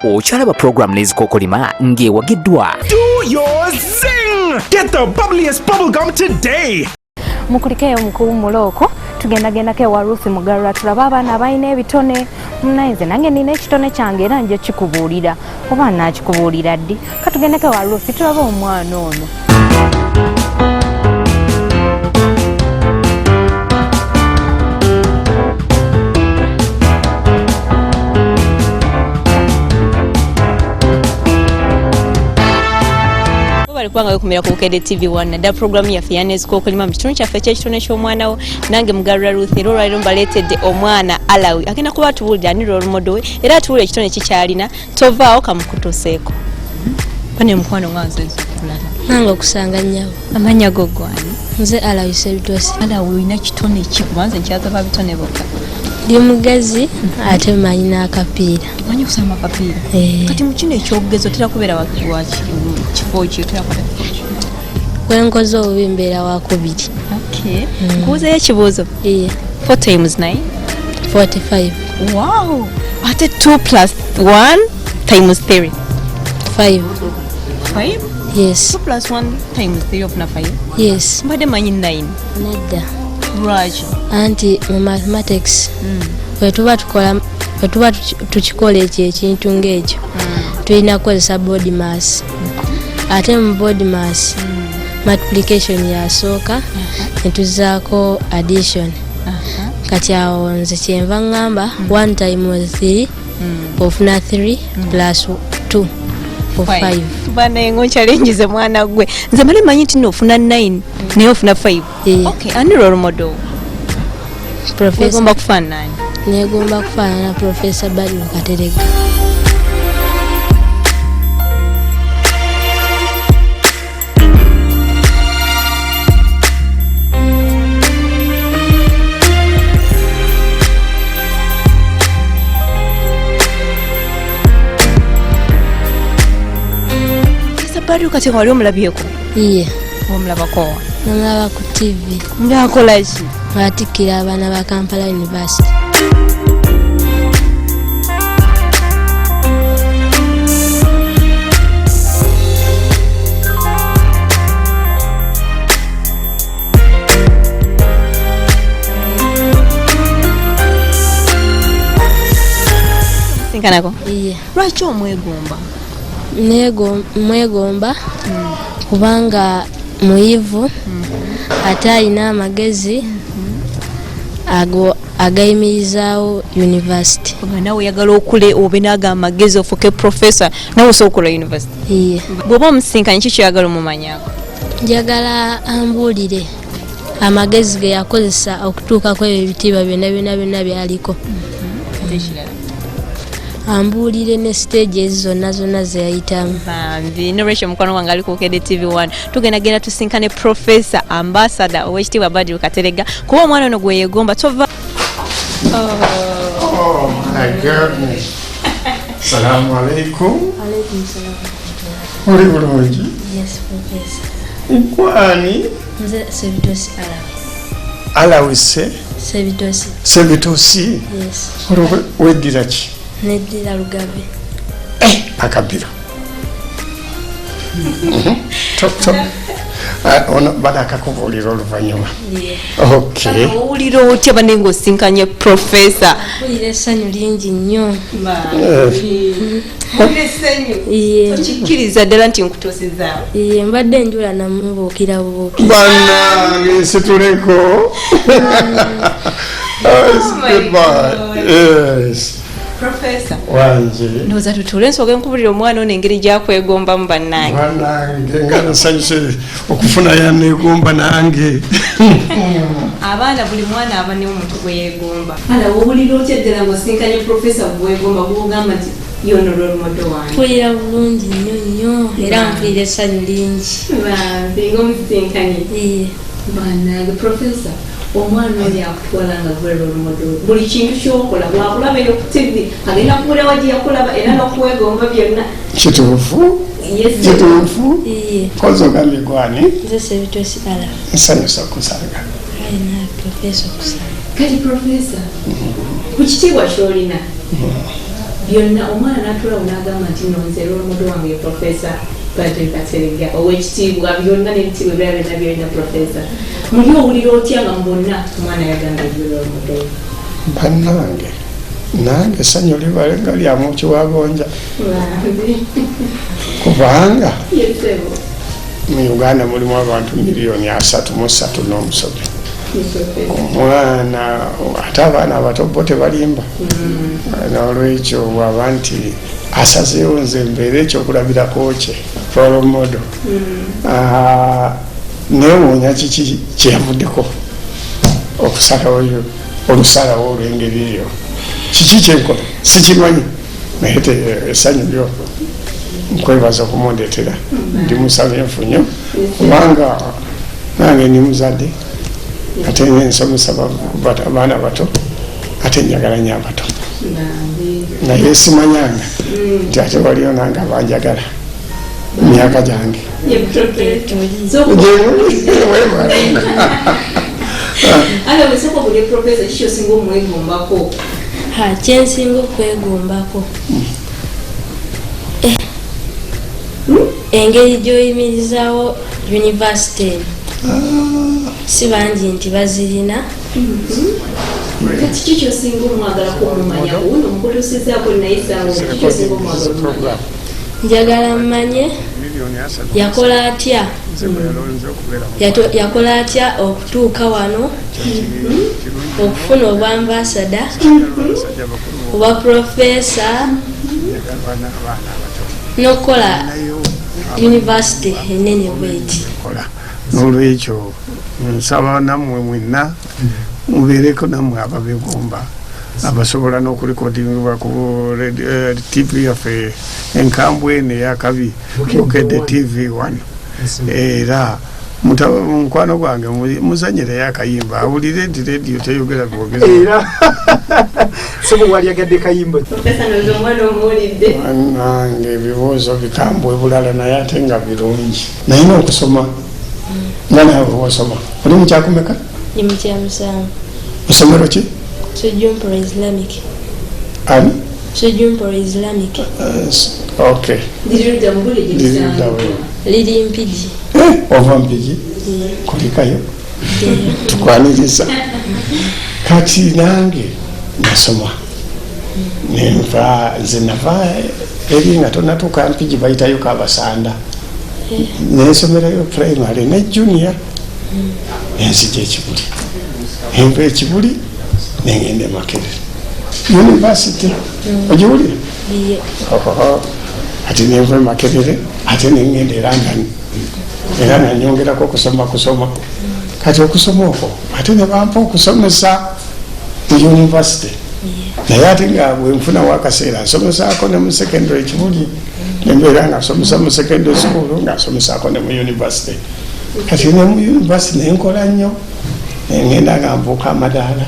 Ochalaba program n'ezikokolima ng'ewagiddwa. Do your zing! Get the bubbliest bubblegum today! Mukulikeyo mukuwumuloko tugendagendako ewa Ruth Mugarura tulaba abaana abalina ebitone nze nange nina ekitone kyange era nje kikubuulira oba nakikubuulira ddi katugendeko ewa Ruth tulaba omwana ono. Alikuwa kumira ku Bukedde TV1 na program ya Fianes ko kulima mkitundu kyaffe ky'ekitone ky'omwana wo nange Mugarura Ruth lero mbaleetedde omwana Alawi agenda kuba tubulira ni role model we era tubulira ekitone kikyalina tovaawo kamukutuseeko. Bane mukwano mwanze kulala nange okusanga nnyabo amanya go gwani nze Alawi Sebitosi. Alawi olina kitone ki kubanza nkyaza ba bitone bokka ndi mugazi ate manyi n'akapiira. Manyi kusamba akapiira kati mu kino ekyobugezo tera kubeera wa kifo ki tera kwata kwenkoze obubi mbeera wakubiri. Okay. Kubuuzayo ekibuuzo 4 times 9 45. Wow. Ate 2 plus 1 times 3 5. 5? Yes. 2 plus 1 times 3 ofuna 5? Yes. Mbadde manyi 9? Nedda. Lwaki? Anti mu mathematics wetuba tukikola ekyo ekintu ng'ekyo tulina kukozesa body mass ate mu body mass multiplication yasooka netuzaako addition kati awo nze kyenva ngamba 1 times 3 ofuna 3 plus 2 of 5. Bana ngo challenge ze mwana gwe nze mali manyi nti ofuna 9 naye ofuna 5. Okay, ani role model Professor gomba kufaanana negomba kufaanana Professor Badru Katerega. Badru Katerega wali omulabyeko? Iye. Omulabako? Namulaba ku TV. Ng'akola ki? Atikkira abaana ba Kampala University. Sinkanako? Iye. Lwaki omwegomba? Mwegomba kubanga muyivu ate alina amagezi agayimirizaawo university. Nawe oyagala okule obe naga amagezi ofuke professor nawe osobola university. Iye. Bw'oba omusinkanye ki ky'oyagala omumanyako? Njagala ambuulire amagezi ge yakozesa okutuukako ebyo ebitiibwa byonna byaliko. Ambuulire ne stage zonna ze yayitamu. Bambi Noresha mukwano wange ali ku Bukedde TV1 tugenda tusinkane Professor Ambassador ow'ekitiibwa Badru Katerega kuba omwana ono gwe yeegomba tova. Oh my goodness. Salamu alaikum. Alaikum salam. Uri bulungi? Yes, Professor. Nkwani? Nze Sebitosi Alawi Sebitosi. Yes. Weddira ki? Neddira Lugabe. Akabira. Top. Ono badaka kubuulira oluvannyuma. Okay. Owulira otya bane ng'osinkanye Professor? Mpulira essanyu lingi nnyo. Mpulira essanyu? Tokikkiriza ddala nti nkutuusizaawo? Iye, mbadde njula namubuukira. Bannange situleko. Yes. Professor. Wanje. Ndowooza tutuule nsooke nkubulira omwana ono engeri gyakwegombamu bannange. Bannange nga nsanyuse okufuna yanneegomba nange. Abaana buli mwana aba ne omuntu gwe yeegomba. Ala owulira otya ddala ng'osinkanye Professor bwegomba gw'ogamba nti yono role model wange? Mpulira bulungi nnyo era mpulira essanyu lingi. Bambi ng'omusinkanye. Iye. Bannange Professor. Omwana oli akutwala nga gwe role model. Buli kintu ky'okola bw'akulaba eyo ku TV agenda kuwulira wagi yakulaba era n'okuwegomba byonna. Kituufu? Kituufu? Iye. Kozo ogambye gwani? Nze Sebitosi Alawi. Nsanyusa okusanga. Alina Professor okusanga. Kati Professor, ku kitiibwa ky'olina byonna omwana n'atula unagamba nti nonze olwomodo wange ye Profesa Patrick Kateregga ow'ekitiibwa byonna n'ebitiibwa ebirala byonna byolina Profesa muli owulira otya nga mbonna omwana yagamba ebyolwomodo bannange nange essanyu libale nga lyamu kiwagonja kubanga mu Uganda mulimu abantu 3.3 n'omusomi omwana ate abaana abato bo tebalimba n'olwekyo bwaba nti asazeewo nze mbeera ekyokulabirako kye folomodo neewuunya kiki kyeyavuddeko okusalawo olusalawo olw'engeri eyo kiki kyenkola sikimanyi naye essanyu lyo nkwebaza okumundeetera ndi musabenfu nnyo kubanga nange ndi muzadde ate nsomesa abaana bato ate njagala nnyo abato naye simanyanga nti ate waliyo nange abanjagala myaka gyange kyensinga okwegombako engeri gy'oyimirizaawo yunivasite si bangi nti bazirina kiki kyosinga omwagalako omumanya uno omukutusizaako naye sango kiki kyosinga omwagala omumanya njagala mmanye yakola atya yakola atya okutuuka wano okufuna obwambasada obwa Profesa n'okukola yunivasite enene bweti n'olwekyo nsaba nammwe mwenna mubeereko nammwe ababegomba abasobola n'okulikodingibwa ku TV yaffe enkambwe neyakabi Bukedde TV1 era mukwano gwange muzanyireyo akayimba awulire nti rediyo teyogera bwogezi era semuwalyagadde kayimba nange ebibuuzo bikambwe bulala naye ate nga birungi naye n'okusoma nga nawe wasoma oli mukyakumeka ni mukyamusanvu musomero ki Sojumporo Islamic ani Sojumporo Islamic okay liri Mpigi ova Mpigi kulikayo tukwaniriza kati nange nasoma nze nava eri nga tonatuuka Mpigi bayitayo kabasanda nensomerayo primary ne junior nenzija ekibuli enva ekibuli nengende Makerere university ogiwulira ati nenva Makerere ate nengende London era nanyongerako kusoma kati okusoma okwo ate nebampa okusomesa university naye ate nga bwenfuna wakaseera nsomesaako ne mu secondary ekibuli nembeera nga nsomesa mu secondary school nga nsomesaako ne mu university kati ne mu university nenkola nnyo nengenda nga mbuuka amadaala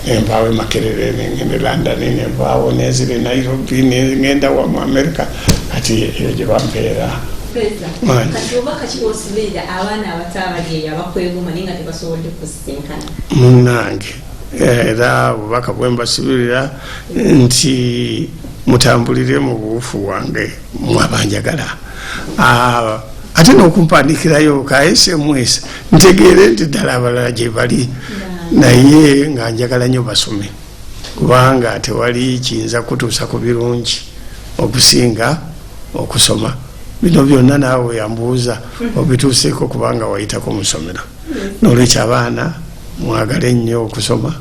nempaawo Makerere nengende London nempaawo nezire Nairobi nengenda wa mu America kati eyo gye bampeera munnange era obubaka bwe mbasibirira nti mutambulire mu buufu wange mwabanjagala ate n'okumpandikirayo ka SMS ntegeere nti ddala abalala gye bali naye nga njagala nnyo basome kubanga tewali kiyinza kutuusa ku birungi okusinga okusoma bino byonna naawe yambuuza obituuseeko kubanga wayitako mu ssomero n'olwekyo abaana mwagale nnyo okusoma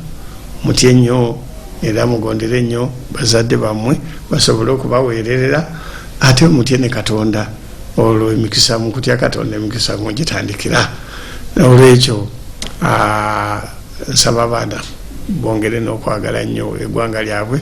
mutye nnyo era mugondere nnyo bazadde bammwe basobole okubaweererera ate mutye ne Katonda olwo emikisa mukutya Katonda emikisa mugitandikira n'olwekyo nsaba abaana bongere n'okwagala nnyo eggwanga lyabwe.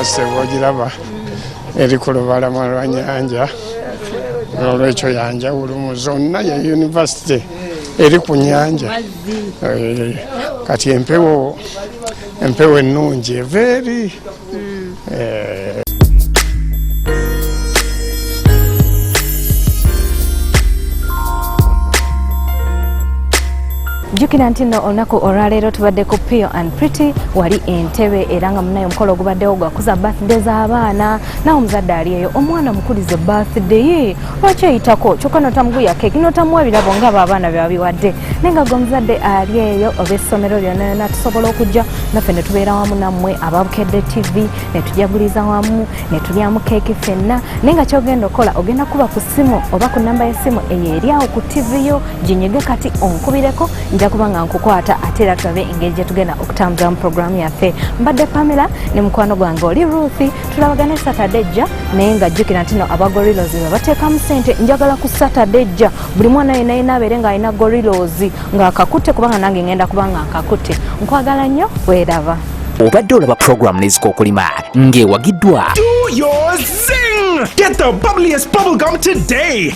University bw'ogiraba eri ku lubalama lwa nnyanja olwekyo yanjawulo mu zonna ya University eri ku nnyanja kati empewo ennungi eva eri jjukira nti nno olunaku olwaleero tubadde ku Pio and Pretty wali Entebbe era nga munayo omukolo ogubaddewo gwakuza birthday z'abaana nawe omuzadde ali eyo omwana mukulize birthday ye lwaki eyitako kyokka notamuguya keeki notamuwa ebirabo ng'abo abaana byabiwadde naye nga gwe omuzadde ali eyo oba essomero lyonna yonna tusobola okujja naffe ne tubeera wamu nammwe ababukedde TV ne tujaguliza wamu ne tulyamu keeki ffenna naye nga kyogenda okukola ogenda kuba ku ssimu oba ku namba y'essimu eyo eri awo ku TV yo ginyige kati onkubireko nja kuba nga nkukwata ate era tulabe engeri gye tugenda okutambuza mu programu yaffe. Mbadde Pamela ne mukwano gwange oli Ruthi, tulabagane Saturday jja naye nga jjukira nti no aba Gorillas be bateekamu ssente. Njagala ku Saturday jja buli mwana yenna abeere ng'alina Gorillas ng'akakutte kubanga nange ngenda kuba nga nkakutte. Nkwagala nnyo, weeraba. Obadde olaba program n'ezikookolima ng'ewagiddwa Do your zing! Get the bubbliest bubblegum today!